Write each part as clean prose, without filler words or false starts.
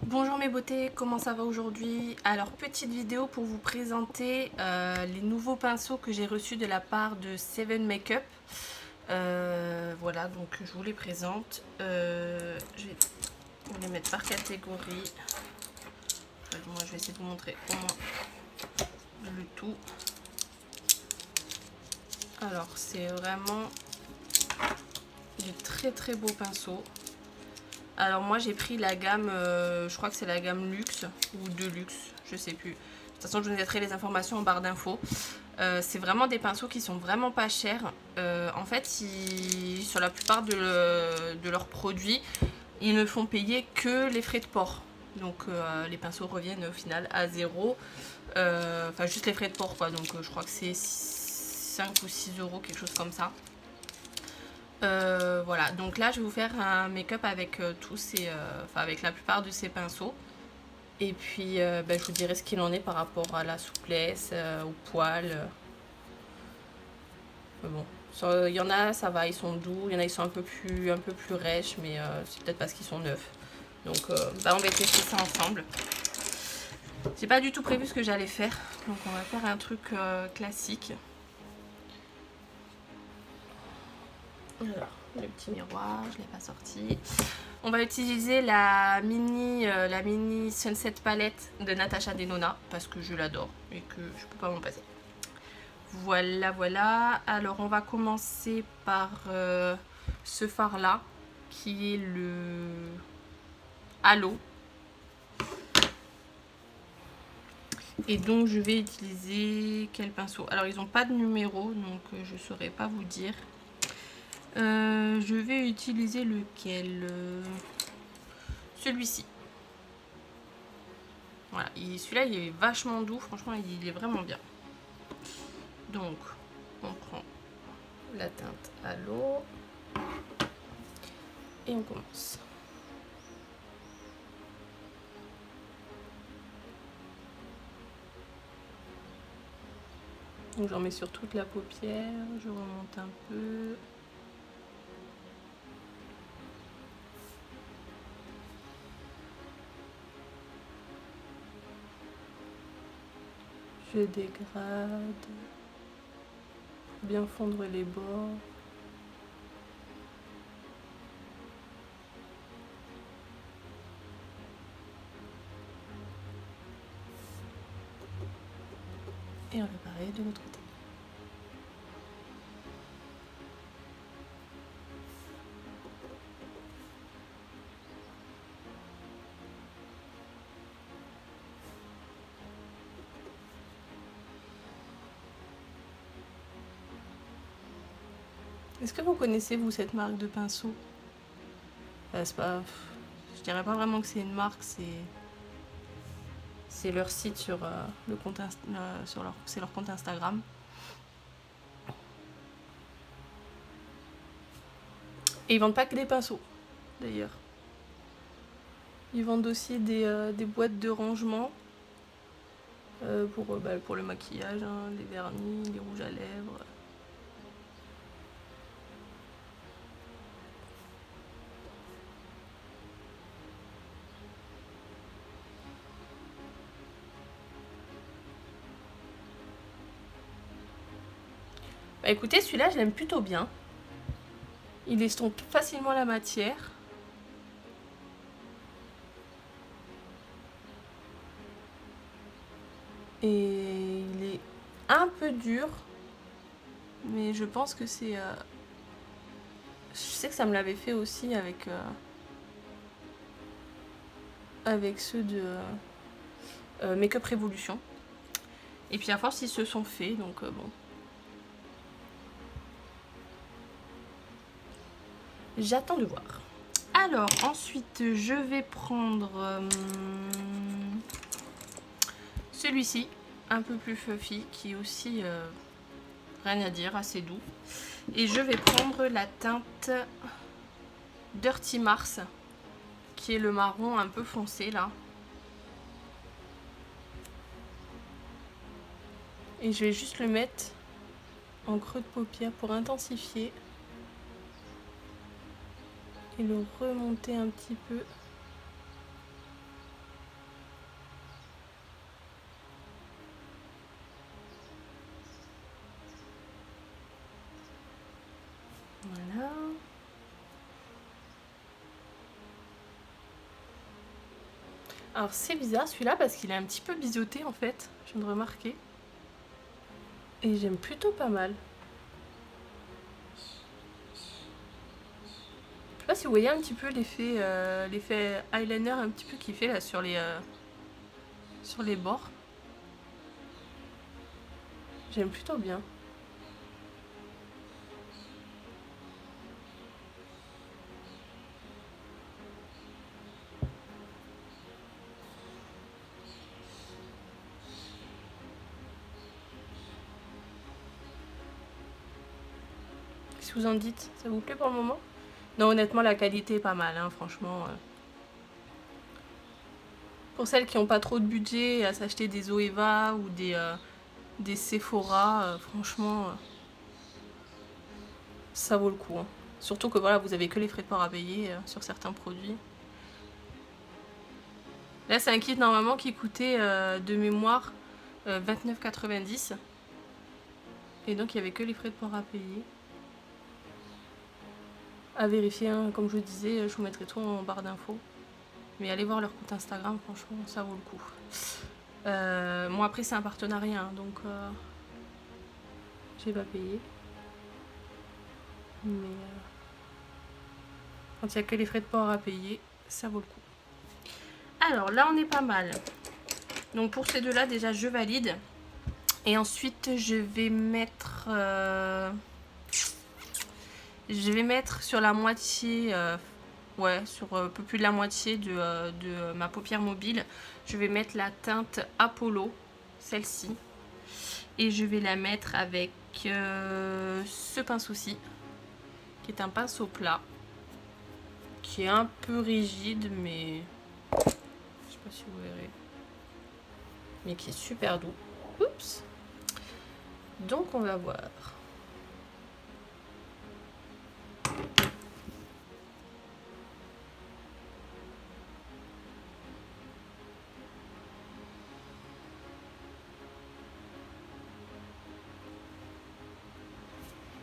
Bonjour mes beautés, comment ça va aujourd'hui? Alors petite vidéo pour vous présenter les nouveaux pinceaux que j'ai reçus de la part de Seven Makeup. Voilà, donc je vous les présente. Je vais vous les mettre par catégorie. Moi je vais essayer de vous montrer au moins le tout. Alors c'est vraiment de très beaux pinceaux. Alors moi j'ai pris la gamme, je crois que c'est la gamme luxe ou de luxe, je sais plus. De toute façon je vous mettrai les informations en barre d'infos. C'est vraiment des pinceaux qui sont vraiment pas chers. En fait sur la plupart de leurs produits, ils ne font payer que les frais de port. Donc les pinceaux reviennent au final à zéro. Enfin juste les frais de port quoi, donc je crois que c'est 5 ou 6 euros, quelque chose comme ça. Voilà, donc là je vais vous faire un make-up avec avec la plupart de ces pinceaux. Et puis je vous dirai ce qu'il en est par rapport à la souplesse, au poil. Bon, il y en a, ça va, ils sont doux, il y en a, ils sont un peu plus rêches, mais c'est peut-être parce qu'ils sont neufs. Donc on va tester ça ensemble. J'ai pas du tout prévu ce que j'allais faire, donc on va faire un truc classique. Alors, le petit miroir, je ne l'ai pas sorti. On va utiliser la mini Sunset Palette de Natasha Denona parce que je l'adore et que je peux pas m'en passer. Voilà. Alors on va commencer par ce fard là qui est le Halo. Et donc je vais utiliser quel pinceau? Alors ils n'ont pas de numéro donc je ne saurais pas vous dire. Je vais utiliser lequel? Celui-ci. Voilà, celui-là il est vachement doux, franchement il est vraiment bien. Donc on prend la teinte à l'eau et on commence. Donc j'en mets sur toute la paupière, je remonte un peu. Je dégrade, bien fondre les bords. Et on fait pareil de l'autre côté. Est-ce que vous connaissez, vous, cette marque de pinceau? C'est pas... Je dirais pas vraiment que c'est une marque, c'est leur site sur le compte c'est leur compte Instagram. Et ils vendent pas que des pinceaux, d'ailleurs. Ils vendent aussi des boîtes de rangement pour le maquillage, hein, les vernis, les rouges à lèvres. Bah écoutez, celui-là, je l'aime plutôt bien. Il estompe facilement la matière. Et il est un peu dur. Mais je pense que c'est... Je sais que ça me l'avait fait aussi avec ceux de Make-up Revolution. Et puis à force, ils se sont faits, donc bon. J'attends de voir. Alors, ensuite, je vais prendre celui-ci, un peu plus fluffy, qui est aussi, rien à dire, assez doux. Et je vais prendre la teinte Dirty Mars, qui est le marron un peu foncé, là. Et je vais juste le mettre en creux de paupière pour intensifier. Et le remonter un petit peu Alors c'est bizarre celui-là parce qu'il est un petit peu biseauté en fait, je viens de remarquer. Et j'aime plutôt pas mal. Je sais pas si vous voyez un petit peu l'effet eyeliner un petit peu qu'il fait là sur les bords. J'aime plutôt bien. Qu'est-ce que vous en dites? Ça vous plaît pour le moment? Non, honnêtement, la qualité est pas mal, hein, franchement. Pour celles qui n'ont pas trop de budget à s'acheter des Zoeva ou des Sephora, franchement, ça vaut le coup. Hein. Surtout que voilà, vous avez que les frais de port à payer sur certains produits. Là, c'est un kit normalement qui coûtait de mémoire 29,90 €. Et donc, il n'y avait que les frais de port à payer. À vérifier, hein, comme je disais, je vous mettrai tout en barre d'infos. Mais allez voir leur compte Instagram, franchement, ça vaut le coup. Bon, après, c'est un partenariat, hein, donc j'ai pas payé. Mais quand il n'y a que les frais de port à payer, ça vaut le coup. Alors là, on est pas mal. Donc pour ces deux-là, déjà, je valide. Et ensuite, je vais mettre sur la moitié, ouais, sur un peu plus de la moitié de ma paupière mobile, je vais mettre la teinte Apollo, celle-ci. Et je vais la mettre avec ce pinceau-ci, qui est un pinceau plat, qui est un peu rigide, mais je sais pas si vous verrez, mais qui est super doux. Oups. Donc on va voir.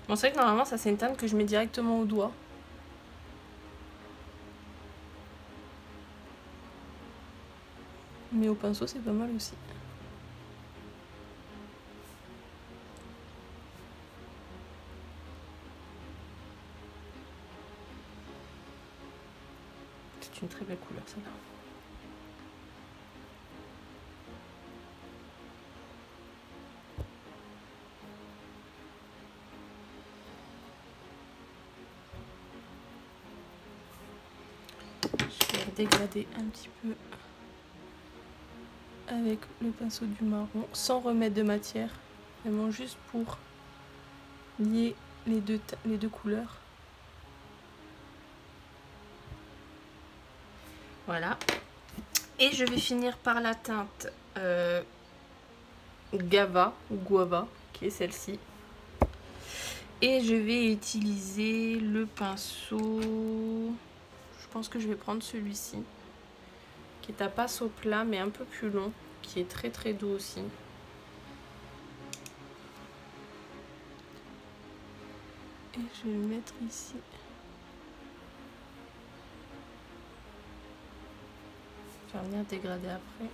Bon, c'est vrai que normalement ça c'est une teinte que je mets directement au doigt. Mais au pinceau c'est pas mal aussi. C'est une très belle couleur celle-là. Je vais dégrader un petit peu avec le pinceau du marron sans remettre de matière, vraiment juste pour lier les deux couleurs. Voilà. Et je vais finir par la teinte Gava ou Guava, qui est celle-ci. Et je vais utiliser le pinceau, je pense que je vais prendre celui-ci, qui est à pinceau plat mais un peu plus long, qui est très très doux aussi. Et je vais le mettre ici. Je vais venir dégrader après.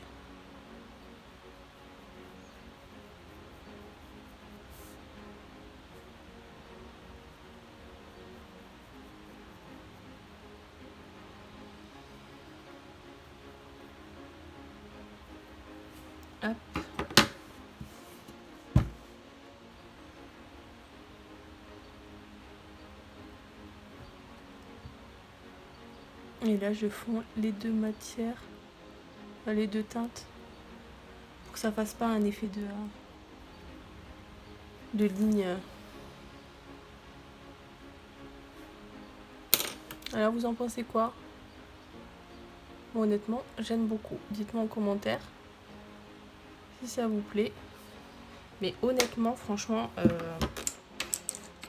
Hop. Et là, je fonds les deux matières, les deux teintes, pour que ça fasse pas un effet de ligne. Alors, vous en pensez quoi? Bon, honnêtement, j'aime beaucoup. Dites-moi en commentaire si ça vous plaît. Mais honnêtement, franchement,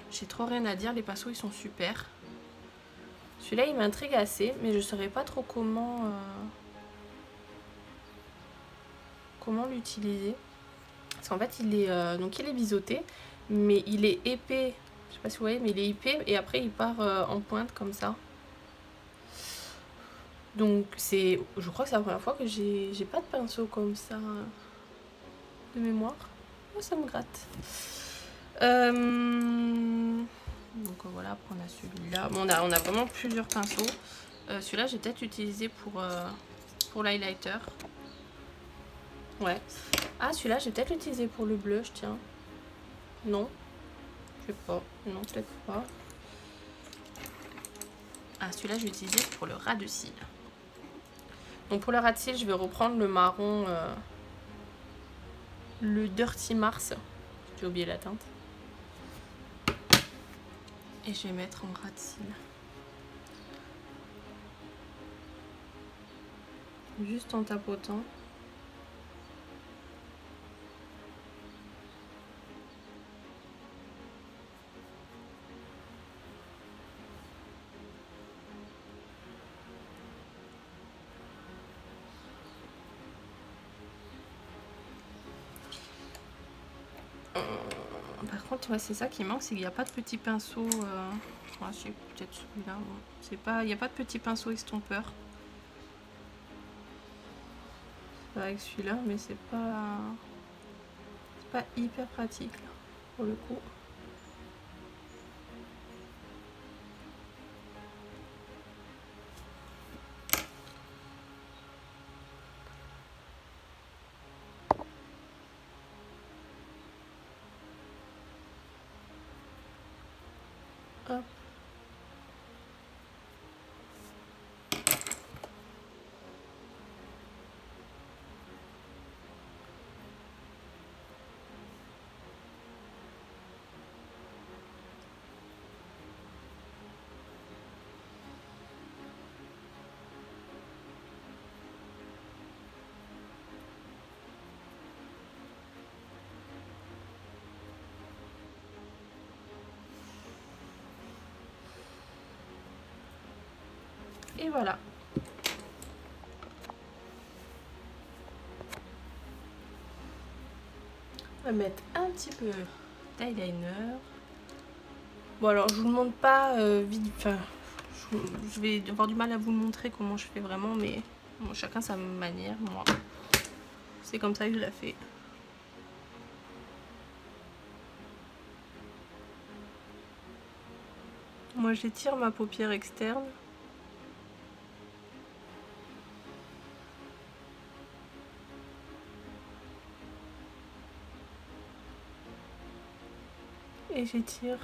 j'ai trop rien à dire. Les pinceaux, ils sont super. Celui-là, il m'intrigue assez, mais je ne saurais pas trop comment l'utiliser. Parce qu'en fait, il est biseauté, mais il est épais. Je sais pas si vous voyez, mais il est épais et après, il part en pointe comme ça. Donc je crois que c'est la première fois que j'ai pas de pinceau comme ça de mémoire. Oh, ça me gratte. Donc voilà, après on a celui-là. Bon, on a vraiment plusieurs pinceaux. Celui-là, j'ai peut-être utilisé pour l'highlighter. Ouais. Ah, celui-là, j'ai peut-être l'utiliser pour le blush, tiens. Non. Je sais pas. Non, peut-être pas. Ah, celui-là, je vais utiliser pour le ras de cils. Donc pour le ras de cils, je vais reprendre le marron, le Dirty Mars. J'ai oublié la teinte. Et je vais mettre en ras de cils. Juste en tapotant. Par contre, ouais, c'est ça qui manque, c'est qu'il n'y a pas de petit pinceau. C'est peut-être celui-là. Bon. Il n'y a pas de petit pinceau estompeur. C'est avec celui-là, mais c'est pas hyper pratique là, pour le coup. Hop. Et voilà. On va mettre un petit peu d'eyeliner. Bon alors je vous le montre pas vite, enfin je vais avoir du mal à vous le montrer comment je fais vraiment, mais bon, chacun sa manière. Moi c'est comme ça que je la fais. Moi j'étire ma paupière externe. Et j'étire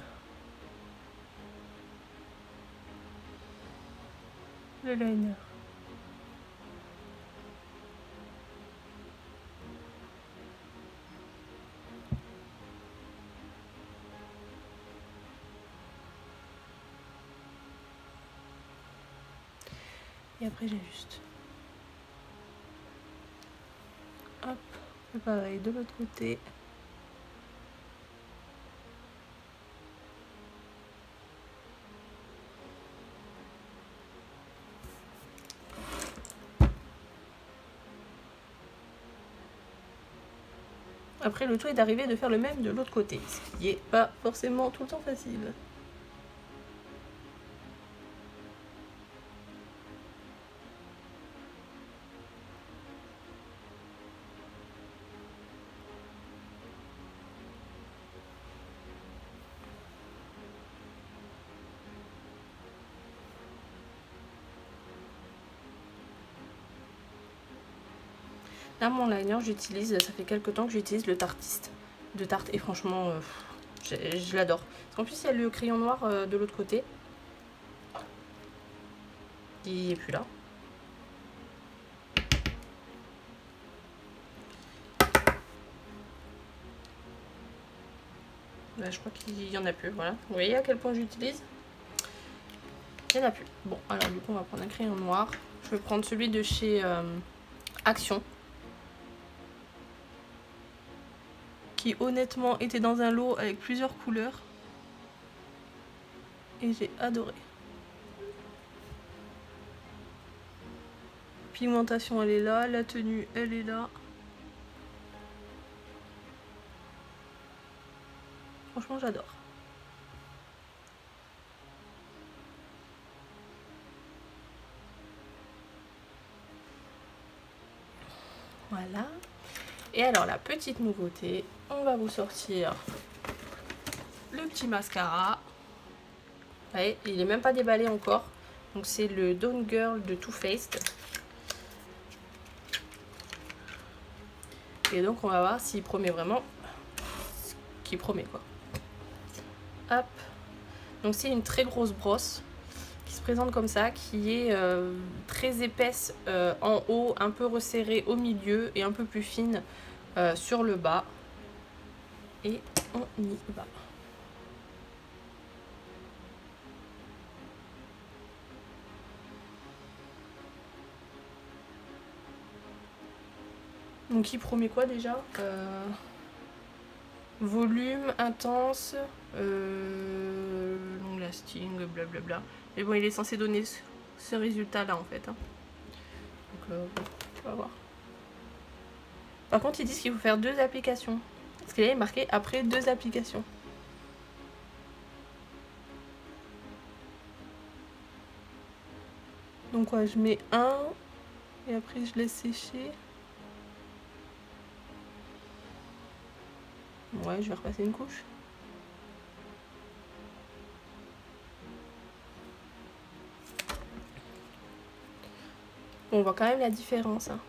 le liner. Et après j'ajuste. Hop, et pareil de l'autre côté. Après le tout est d'arriver de faire le même de l'autre côté, ce qui n'est pas forcément tout le temps facile. Là, mon liner, j'utilise, ça fait quelques temps que j'utilise le Tartiste de Tarte. Et franchement, je l'adore. Parce qu'en plus, il y a le crayon noir de l'autre côté. Il n'est plus là. Là, je crois qu'il n'y en a plus. Voilà. Vous voyez à quel point j'utilise? Il n'y en a plus. Bon, alors du coup, on va prendre un crayon noir. Je vais prendre celui de chez Action. Qui honnêtement était dans un lot avec plusieurs couleurs. Et j'ai adoré. Pigmentation, elle est là. La tenue, elle est là. Franchement, j'adore. Voilà. Et alors la petite nouveauté, on va vous sortir le petit mascara. Vous voyez, il n'est même pas déballé encore. Donc c'est le Dawn Girl de Too Faced. Et donc on va voir s'il promet vraiment ce qu'il promet quoi. Hop. Donc c'est une très grosse brosse qui se présente comme ça, qui est très épaisse en haut, un peu resserrée au milieu et un peu plus fine sur le bas. Et on y va. Donc il promet quoi déjà volume, intense, long lasting, blablabla. Mais bon, il est censé donner ce résultat-là en fait. Hein. Donc bon, on va voir. Par contre, ils disent qu'il faut faire 2 applications. Parce qu'il est marqué après 2 applications. Donc quoi, je mets un et après je laisse sécher. Ouais, je vais repasser une couche. Bon, on voit quand même la différence. Hein.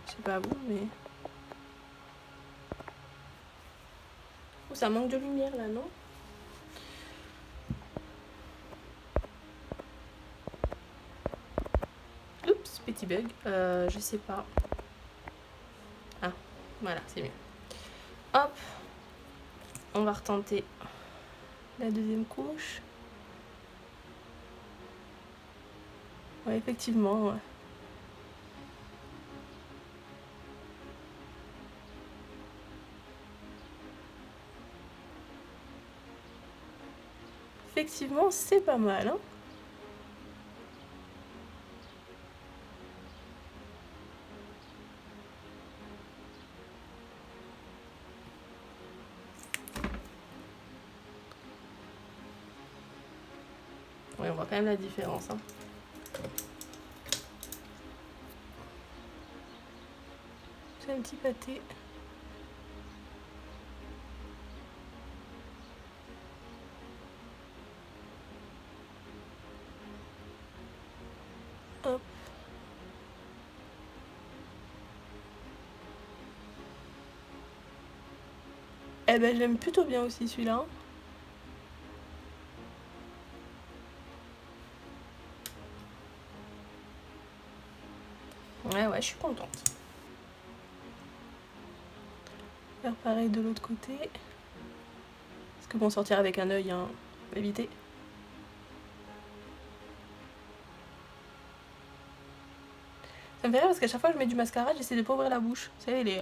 Je sais pas vous, mais... Oh, ça manque de lumière là, non? Oups, petit bug. Je sais pas. Ah, voilà, c'est mieux. Hop. On va retenter la deuxième couche. Ouais, effectivement, ouais. Effectivement, c'est pas mal, hein. Ouais, on voit quand même la différence, hein. C'est un petit pâté. Hop. Eh ben, j'aime plutôt bien aussi celui-là. Ouais, je suis contente. Faire pareil de l'autre côté. Parce que bon, sortir avec un œil, hein, faut éviter. Ça me fait rire parce qu'à chaque fois que je mets du mascara, j'essaie de pas ouvrir la bouche. Vous savez, les...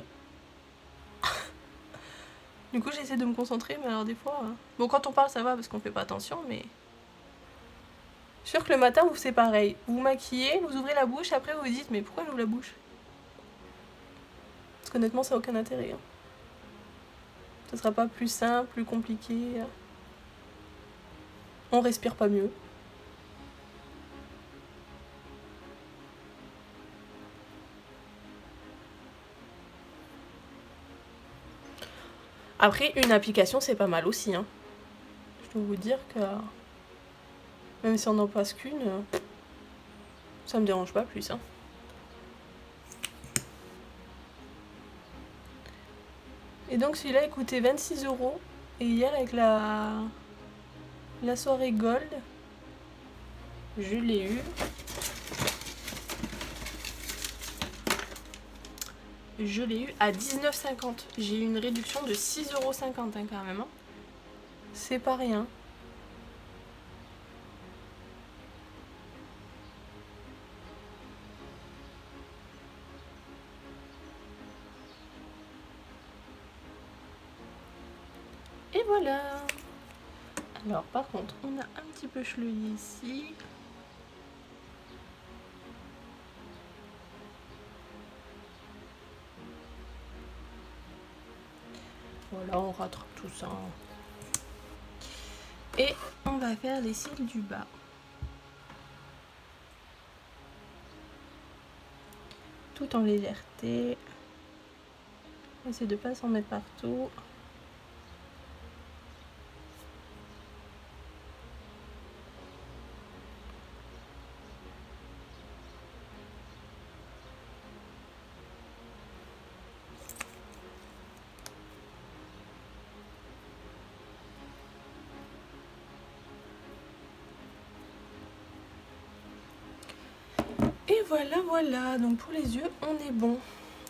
Du coup, j'essaie de me concentrer, mais alors des fois... Bon, quand on parle, ça va parce qu'on fait pas attention, mais... Je suis sûre que le matin, vous c'est pareil. Vous vous maquillez, vous ouvrez la bouche, après vous vous dites, mais pourquoi j'ouvre la bouche? Parce qu'honnêtement, ça n'a aucun intérêt. Hein. Ça sera pas plus simple, plus compliqué. On respire pas mieux. Après, une application, c'est pas mal aussi. Hein. Je dois vous dire que... Même si on n'en passe qu'une, ça me dérange pas plus. Hein. Et donc celui-là, il coûtait 26 €. Et hier, avec la soirée Gold, je l'ai eu. Je l'ai eu à 19,50 €. J'ai eu une réduction de 6,50 € hein, quand même. Hein. C'est pas rien. Et voilà. Alors par contre, on a un petit peu chelouillé ici. Voilà, on rattrape tout ça. Et on va faire les cils du bas. Tout en légèreté. Essayer de pas s'en mettre partout. Et voilà, donc pour les yeux, on est bon.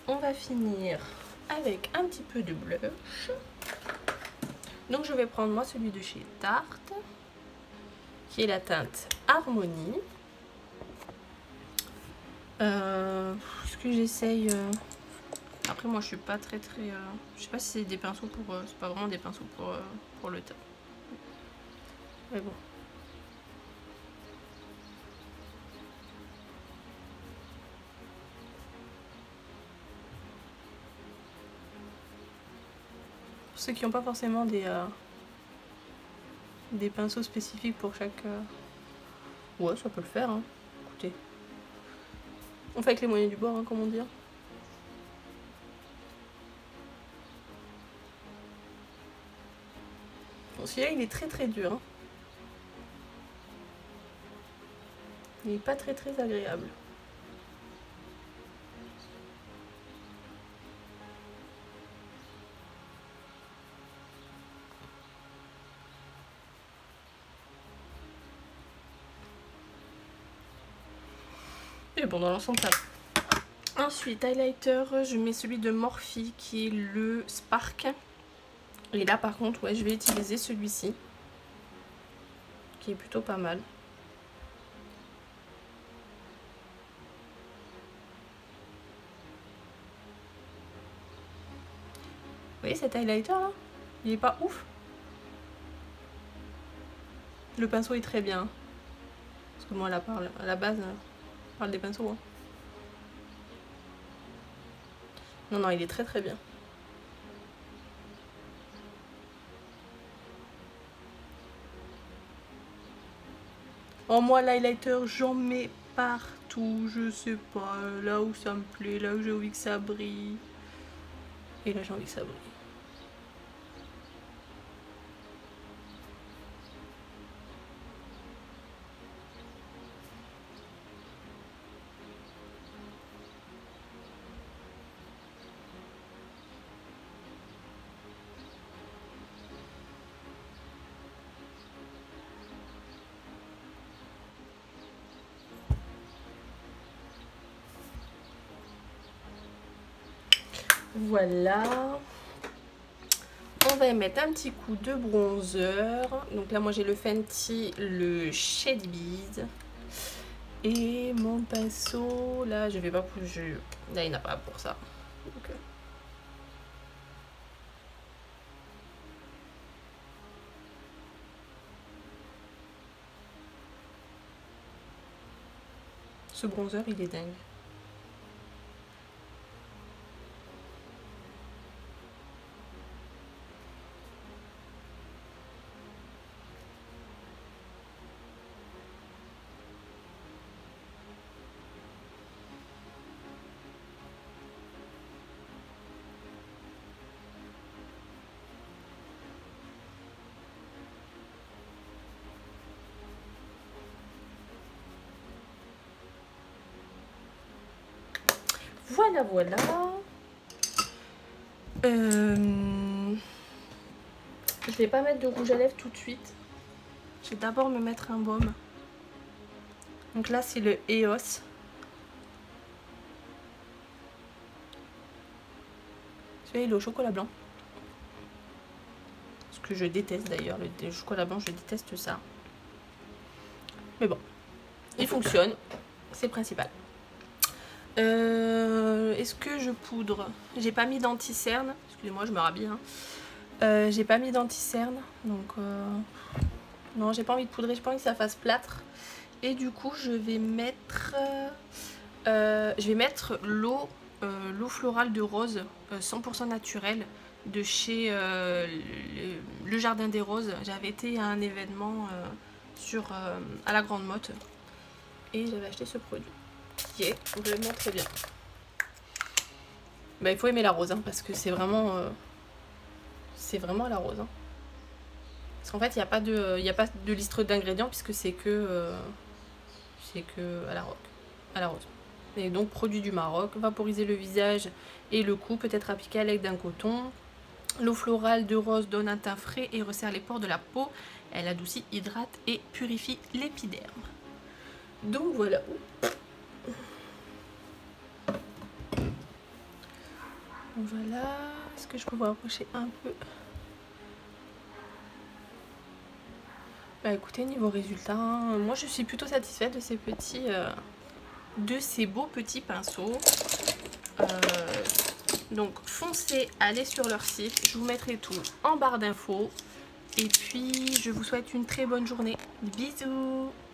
On va finir avec un petit peu de blush. Donc je vais prendre moi celui de chez Tarte, qui est la teinte Harmonie. Ce que j'essaye... Après moi je suis pas très... Je sais pas si c'est des pinceaux pour... c'est pas vraiment des pinceaux pour le teint. Mais bon. Pour ceux qui n'ont pas forcément des pinceaux spécifiques pour chaque... Ouais, ça peut le faire, hein. Écoutez. On fait avec les moyens du bord, hein, comme on dit. Bon, celui-là, il est très dur. Hein. Il n'est pas très agréable. Et bon, dans l'ensemble, ça va. Ensuite, highlighter, je mets celui de Morphe qui est le Spark. Et là, par contre, ouais, je vais utiliser celui-ci, qui est plutôt pas mal. Vous voyez cet highlighter là? Il est pas ouf. Le pinceau est très bien. Parce que moi, à la base, je parle des pinceaux. Hein. Non, il est très bien. En moi, l'highlighter, j'en mets partout. Je sais pas, là où ça me plaît, là où j'ai envie que ça brille. Et là, j'ai envie que ça brille. Voilà. On va y mettre un petit coup de bronzer. Donc là, moi, j'ai le Fenty, le Shady Bees. Et mon pinceau, là, je vais pas pour... Là, il n'a pas pour ça. Donc, ce bronzer, il est dingue. Voilà. Je vais pas mettre de rouge à lèvres tout de suite. Je vais d'abord me mettre un baume. Donc là, c'est le EOS. Celui-là, il est au chocolat blanc. Ce que je déteste d'ailleurs, le chocolat blanc, je déteste ça. Mais bon, il fonctionne, c'est le principal. Est-ce que je poudre? J'ai pas mis d'anti-cerne. Excusez-moi, je me rhabille. Hein. J'ai pas mis d'anti-cerne. Donc, non, j'ai pas envie de poudrer. J'ai pas envie que ça fasse plâtre. Et du coup, je vais mettre l'eau florale de rose 100% naturelle de chez le Jardin des Roses. J'avais été à un événement à la Grande Motte. Et j'avais acheté ce produit. Qui est vraiment très bien. Bah, il faut aimer la rose, hein, parce que c'est vraiment à la rose. Hein. Parce qu'en fait, il n'y a pas de liste d'ingrédients puisque c'est que à la rose. Et donc, produit du Maroc, vaporiser le visage et le cou, peut être appliqué à l'aide d'un coton. L'eau florale de rose donne un teint frais et resserre les pores de la peau. Elle adoucit, hydrate et purifie l'épiderme. Donc voilà. Voilà. Est-ce que je peux vous rapprocher un peu? Bah écoutez, niveau résultat, hein, moi je suis plutôt satisfaite de ces beaux petits pinceaux. Donc foncez, allez sur leur site, je vous mettrai tout en barre d'infos. Et puis je vous souhaite une très bonne journée. Bisous!